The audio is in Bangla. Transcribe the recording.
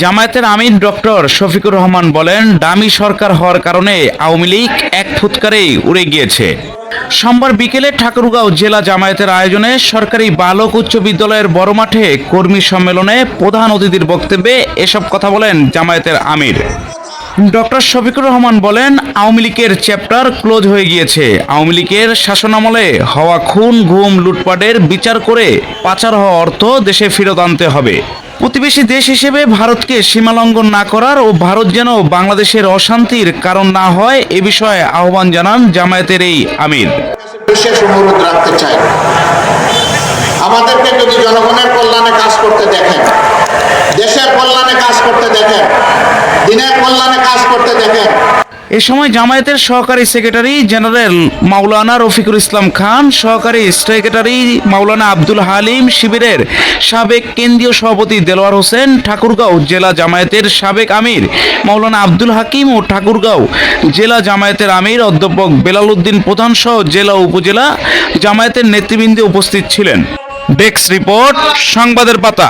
জামায়াতের আমির ডক্টর শফিকুর রহমান বলেন, ডামি সরকার হওয়ার কারণে আওয়ামী লীগ এক ফুৎকারেই উড়ে গিয়েছে। সোমবার বিকেলে ঠাকুরগাঁও জেলা জামায়াতের আয়োজনে সরকারি বালক উচ্চ বিদ্যালয়ের বড় মাঠে কর্মী সম্মেলনে প্রধান অতিথির বক্তব্যে এসব কথা বলেন জামায়াতের আমির ডক্টর শফিকুর রহমান বলেন, আওয়ামী লীগের চ্যাপ্টার ক্লোজ হয়ে গিয়েছে। আওয়ামী লীগের শাসনামলে হওয়া খুন, গুম, লুটপাটের বিচার করে পাচার হওয়া অর্থ দেশে ফেরত আনতে হবে। প্রতিবেশী দেশ হিসেবে ভারতকে সীমালঙ্ঘন না করার ও ভারত যেন বাংলাদেশের অশান্তির কারণ না হয় এ বিষয়ে আহ্বান জানান জামায়াতের এই আমির। বিশেষ অনুরোধ রাখতে চাই, আমাদেরকে যদি জনগণের কল্যাণে কাজ করতে দেখেন, দেশের কল্যাণে কাজ করতে দেখেন, দিনের কল্যাণে কাজ করতে দেখেন। এ সময় জামায়াতের সহকারী সেক্রেটারি জেনারেল মাওলানা রফিকুল ইসলাম খান, সহকারী সেক্রেটারি মাওলানা আব্দুল হালিম, শিবিরের সাবেক কেন্দ্রীয় সভাপতি দেলোয়ার হোসেন, ঠাকুরগাঁও জেলা জামায়াতের সাবেক আমির মাওলানা আব্দুল হাকিম ও ঠাকুরগাঁও জেলা জামায়াতের আমির অধ্যাপক বেলাল উদ্দিন প্রধান সহ জেলা ও উপজেলা জামায়াতের নেতৃবৃন্দ উপস্থিত ছিলেন। ডেস্ক রিপোর্ট, সংবাদের পাতা।